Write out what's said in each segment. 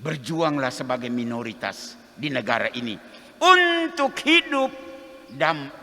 Berjuanglah sebagai minoritas di negara ini untuk hidup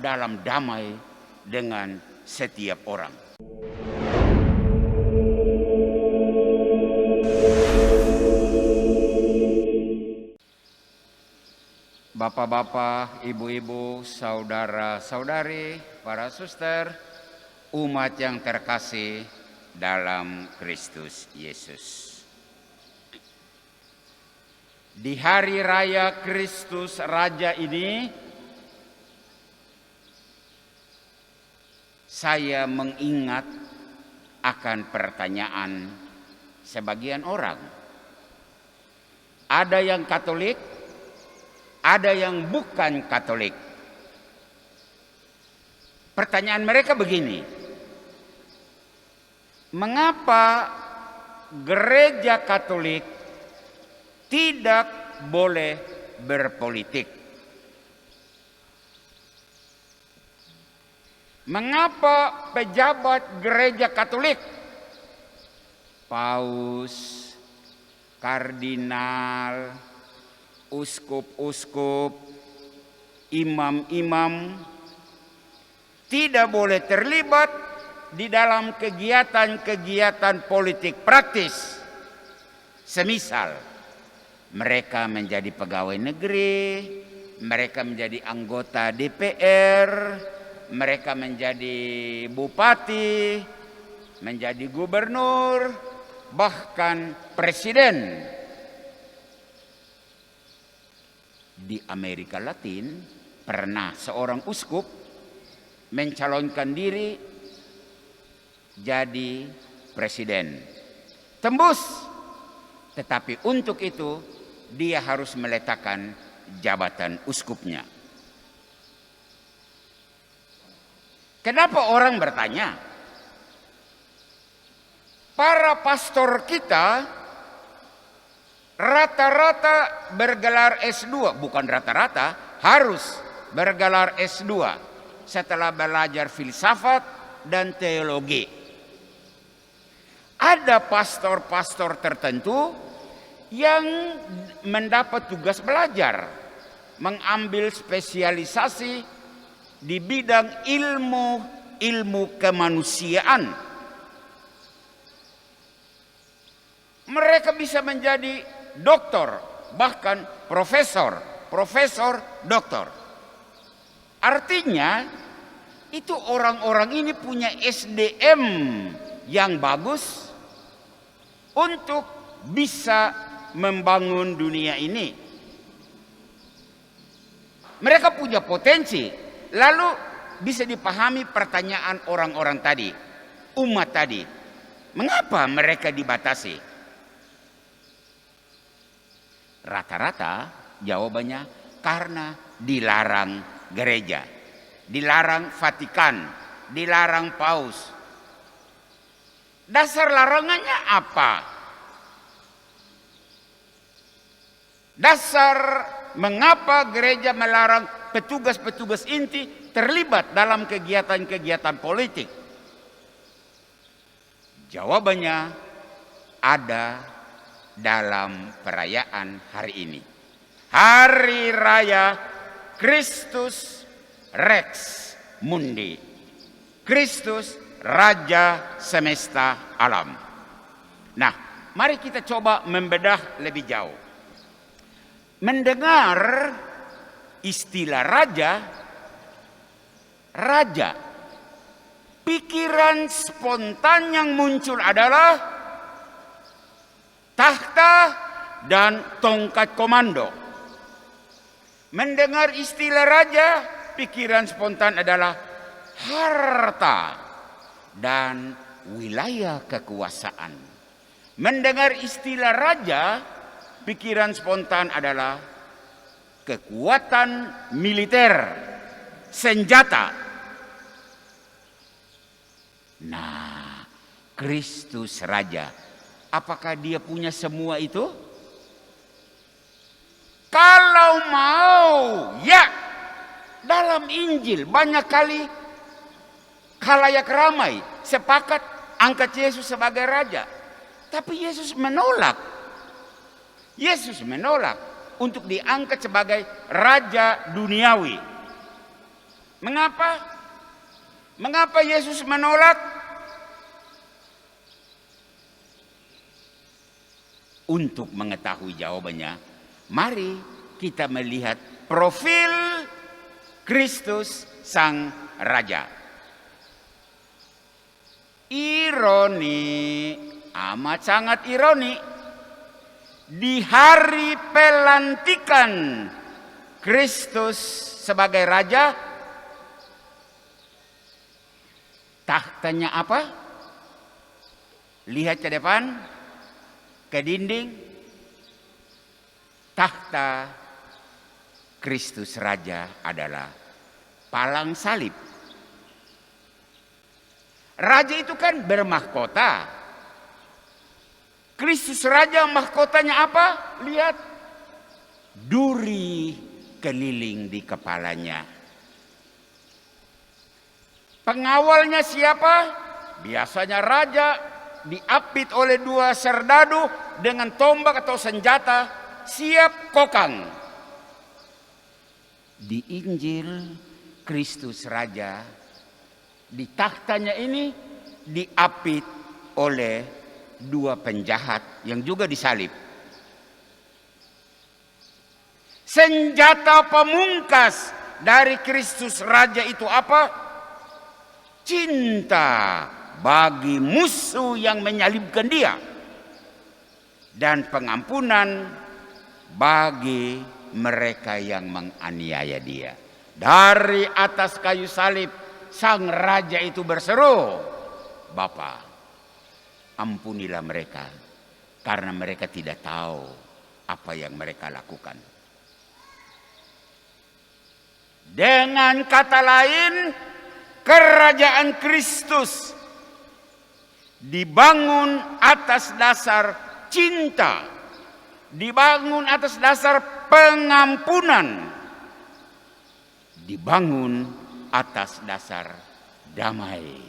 dalam damai dengan setiap orang. Bapak-bapak, ibu-ibu, saudara-saudari, para suster, umat yang terkasih dalam Kristus Yesus. Di hari raya Kristus Raja ini, saya mengingat akan pertanyaan sebagian orang. Ada yang Katolik, ada yang bukan Katolik. Pertanyaan mereka begini: mengapa gereja Katolik tidak boleh berpolitik? Mengapa pejabat gereja Katolik, paus, kardinal, uskup-uskup, imam-imam tidak boleh terlibat di dalam kegiatan-kegiatan politik praktis? Semisal mereka menjadi pegawai negeri, mereka menjadi anggota DPR, mereka menjadi bupati, menjadi gubernur, bahkan presiden. Di Amerika Latin pernah seorang uskup mencalonkan diri jadi presiden. Tembus. Tetapi untuk itu dia harus meletakkan jabatan uskupnya. Kenapa orang bertanya? Para pastor kita rata-rata bergelar S2, bukan rata-rata, harus bergelar S2 setelah belajar filsafat dan teologi. Ada pastor-pastor tertentu yang mendapat tugas belajar, mengambil spesialisasi di bidang ilmu kemanusiaan. Mereka bisa menjadi doktor, bahkan profesor, doktor. Artinya itu orang-orang ini punya SDM yang bagus untuk bisa membangun dunia ini. Mereka punya potensi. Lalu bisa dipahami pertanyaan orang-orang tadi, umat tadi. Mengapa mereka dibatasi? Rata-rata jawabannya karena dilarang gereja, dilarang Vatikan, dilarang paus. Dasar larangannya apa? Dasar mengapa gereja melarang petugas-petugas inti terlibat dalam kegiatan-kegiatan politik? Jawabannya ada dalam perayaan hari ini. Hari Raya Kristus Rex Mundi. Kristus Raja semesta alam. Nah, mari kita coba membedah lebih jauh. Mendengar istilah raja, pikiran spontan yang muncul adalah tahta dan tongkat komando. Mendengar istilah raja, pikiran spontan adalah harta dan wilayah kekuasaan. Mendengar istilah raja, pikiran spontan adalah kekuatan militer, senjata. Nah, Kristus Raja, apakah dia punya semua itu? Kalau mau, ya. Dalam Injil banyak kali khalayak ramai sepakat angkat Yesus sebagai raja. Tapi Yesus menolak. Yesus menolak untuk diangkat sebagai raja duniawi. Mengapa? Mengapa Yesus menolak? Untuk mengetahui jawabannya, mari kita melihat profil Kristus Sang Raja. Ironi, amat sangat ironi. Di hari pelantikan Kristus sebagai Raja, tahtanya apa? Lihat ke depan, ke dinding. Tahta Kristus Raja adalah palang salib. Raja itu kan bermahkota. Kristus Raja mahkotanya apa? Lihat. Duri keliling di kepalanya. Pengawalnya siapa? Biasanya raja diapit oleh 2 serdadu dengan tombak atau senjata siap kokang. Di Injil Kristus Raja di tahtanya ini diapit oleh 2 penjahat yang juga disalib. Senjata pemungkas dari Kristus Raja itu apa? Cinta bagi musuh yang menyalibkan dia, dan pengampunan bagi mereka yang menganiaya dia. Dari atas kayu salib, Sang Raja itu berseru, "Bapa, ampunilah mereka, karena mereka tidak tahu apa yang mereka lakukan." Dengan kata lain, kerajaan Kristus dibangun atas dasar cinta, dibangun atas dasar pengampunan, dibangun atas dasar damai,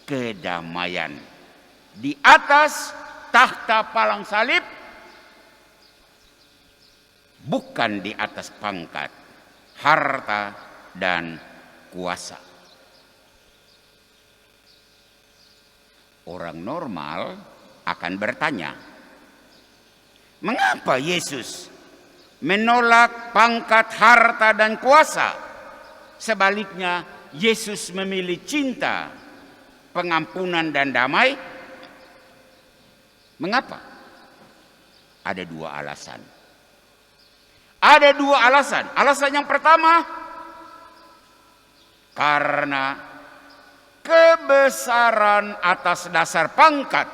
kedamaian. Di atas tahta palang salib, bukan di atas pangkat, harta, dan kuasa. Orang normal akan bertanya, mengapa Yesus menolak pangkat, harta, dan kuasa? Sebaliknya, Yesus memilih cinta, pengampunan, dan damai. Mengapa? Ada 2 alasan. Ada 2 alasan. Alasan yang pertama, karena kebesaran atas dasar pangkat,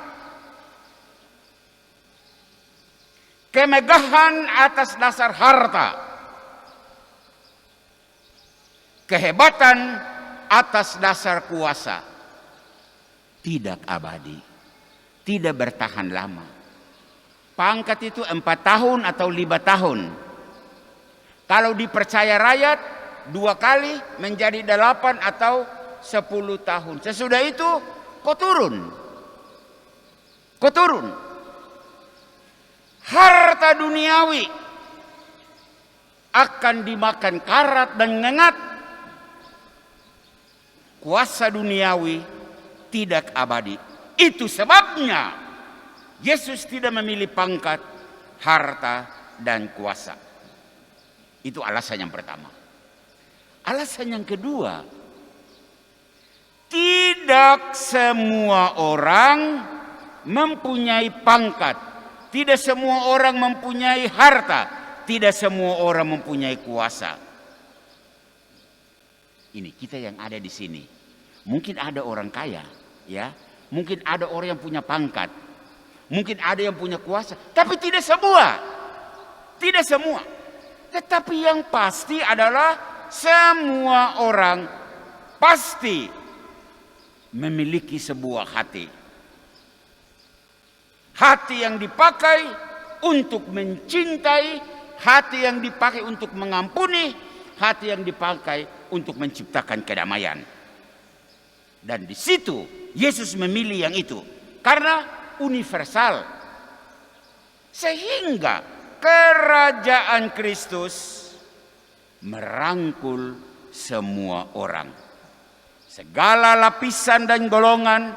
kemegahan atas dasar harta, kehebatan atas dasar kuasa, tidak abadi, tidak bertahan lama. Pangkat itu 4 tahun atau 5 tahun. Kalau dipercaya rakyat, 2 kali menjadi 8 atau 10 tahun. Sesudah itu kau turun. Kau turun. Harta duniawi akan dimakan karat dan ngengat. Kuasa duniawi tidak abadi. Itu sebabnya Yesus tidak memilih pangkat, harta, dan kuasa. Itu alasan yang pertama. Alasan yang kedua, tidak semua orang mempunyai pangkat, tidak semua orang mempunyai harta, tidak semua orang mempunyai kuasa. Ini kita yang ada di sini. Mungkin ada orang kaya, ya. Mungkin ada orang yang punya pangkat. Mungkin ada yang punya kuasa, tapi tidak semua. Tidak semua. Tetapi yang pasti adalah semua orang pasti memiliki sebuah hati. Hati yang dipakai untuk mencintai, hati yang dipakai untuk mengampuni, hati yang dipakai untuk menciptakan kedamaian. Dan di situ Yesus memilih yang itu karena universal. Sehingga kerajaan Kristus merangkul semua orang. Segala lapisan dan golongan,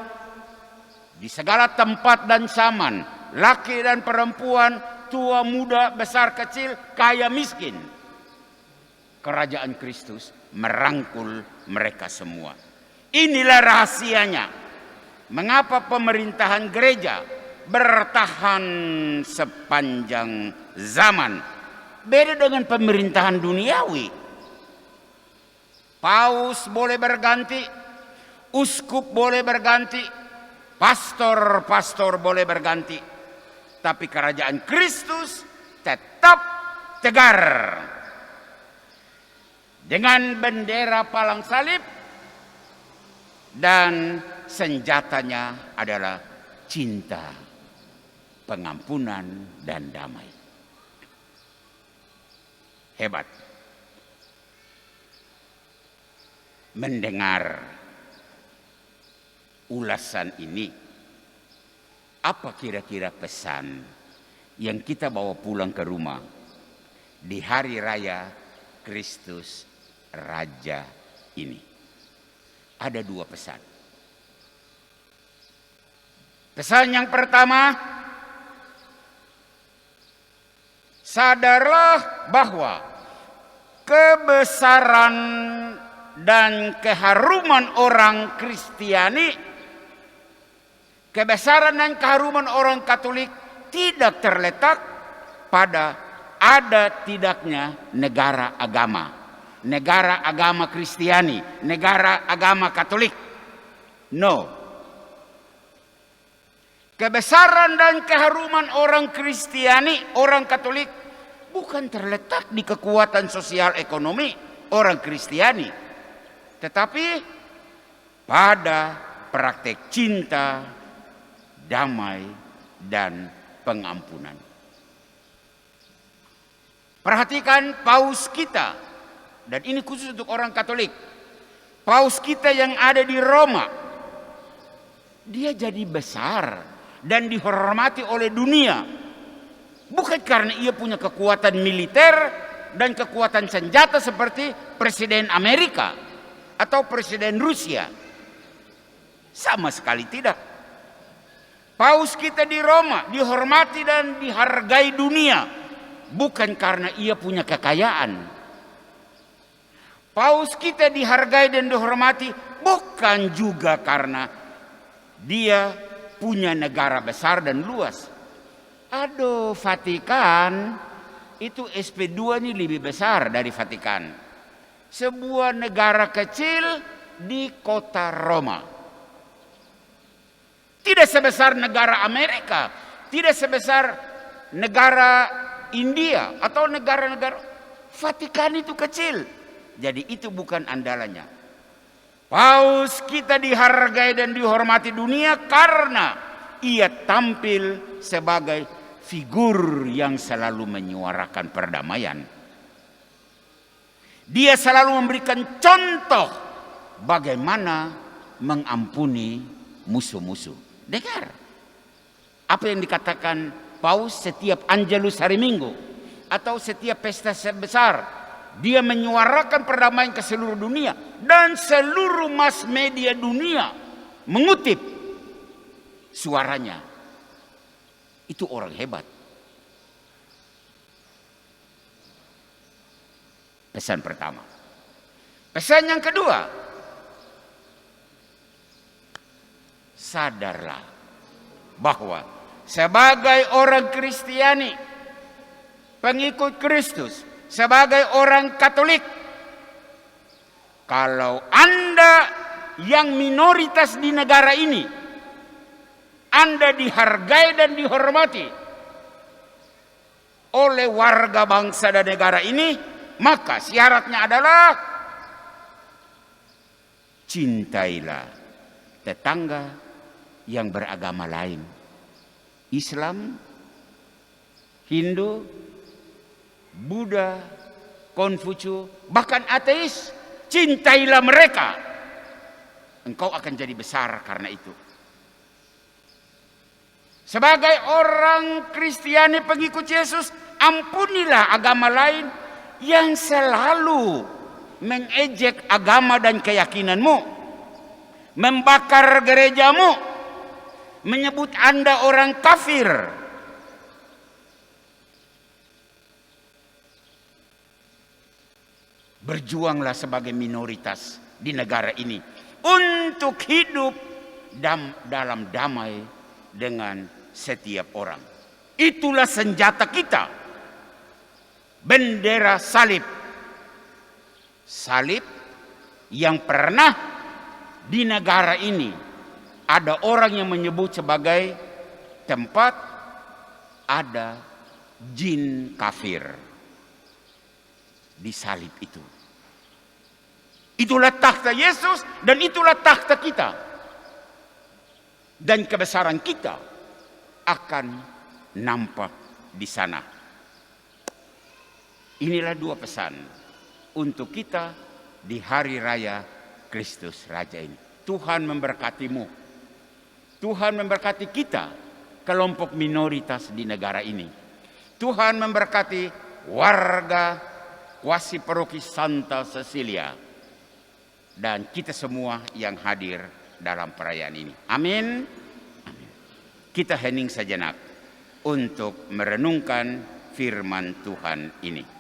di segala tempat dan zaman, laki dan perempuan, tua muda, besar kecil, kaya miskin. Kerajaan Kristus merangkul mereka semua. Inilah rahasianya. Mengapa pemerintahan gereja bertahan sepanjang zaman. Beda dengan pemerintahan duniawi. Paus boleh berganti, uskup boleh berganti, pastor boleh berganti. Tapi kerajaan Kristus tetap tegar. Dengan bendera palang salib dan senjatanya adalah cinta, pengampunan, dan damai. Hebat. Mendengar ulasan ini, apa kira-kira pesan yang kita bawa pulang ke rumah di hari raya Kristus Raja ini? Ada dua pesan. Pesan yang pertama, sadarlah bahwa kebesaran dan keharuman orang Kristiani, kebesaran dan keharuman orang Katolik tidak terletak pada ada tidaknya negara agama. Negara agama Kristiani, negara agama Katolik. No. Kebesaran dan keharuman orang Kristiani, orang Katolik bukan terletak di kekuatan sosial ekonomi orang Kristiani, tetapi pada praktek cinta, damai, dan pengampunan. Perhatikan paus kita, dan ini khusus untuk orang Katolik. Paus kita yang ada di Roma, dia jadi besar dan dihormati oleh dunia. Bukan karena ia punya kekuatan militer dan kekuatan senjata seperti Presiden Amerika atau Presiden Rusia. Sama sekali tidak. Paus kita di Roma dihormati dan dihargai dunia. Bukan karena ia punya kekayaan. Paus kita dihargai dan dihormati bukan juga karena dia punya negara besar dan luas. Aduh, Vatikan itu SP2 ini lebih besar dari Vatikan. Sebuah negara kecil di kota Roma. Tidak sebesar negara Amerika, tidak sebesar negara India atau negara-negara. Vatikan itu kecil. Jadi itu bukan andalannya. Paus kita dihargai dan dihormati dunia karena ia tampil sebagai figur yang selalu menyuarakan perdamaian. Dia selalu memberikan contoh bagaimana mengampuni musuh-musuh. Dengar apa yang dikatakan Paus setiap Angelus hari Minggu atau setiap pesta besar. Dia menyuarakan perdamaian ke seluruh dunia dan seluruh mass media dunia mengutip suaranya. Itu orang hebat. Pesan pertama. Pesan yang kedua, sadarlah bahwa sebagai orang Kristiani, pengikut Kristus, sebagai orang Katolik, kalau Anda yang minoritas di negara ini, Anda dihargai dan dihormati oleh warga bangsa dan negara ini, maka syaratnya adalah cintailah tetangga yang beragama lain. Islam, Hindu, Buddha, Konfusius, bahkan ateis, cintailah mereka. Engkau akan jadi besar karena itu. Sebagai orang Kristiani pengikut Yesus, Ampunilah agama lain yang selalu mengejek agama dan keyakinanmu, membakar gerejamu, menyebut Anda orang kafir. Berjuanglah sebagai minoritas di negara ini untuk hidup dalam damai dengan setiap orang. Itulah senjata kita. Bendera salib. Salib yang pernah di negara ini ada orang yang menyebut sebagai tempat ada jin kafir di salib itu. Itulah takhta Yesus dan itulah takhta kita. Dan kebesaran kita akan nampak di sana. Inilah dua pesan untuk kita di hari raya Kristus Raja ini. Tuhan memberkatimu. Tuhan memberkati kita, kelompok minoritas di negara ini. Tuhan memberkati warga kuasi paroki Santa Cecilia dan kita semua yang hadir dalam perayaan ini. Amin. Amin. Kita hening sejenak untuk merenungkan firman Tuhan ini.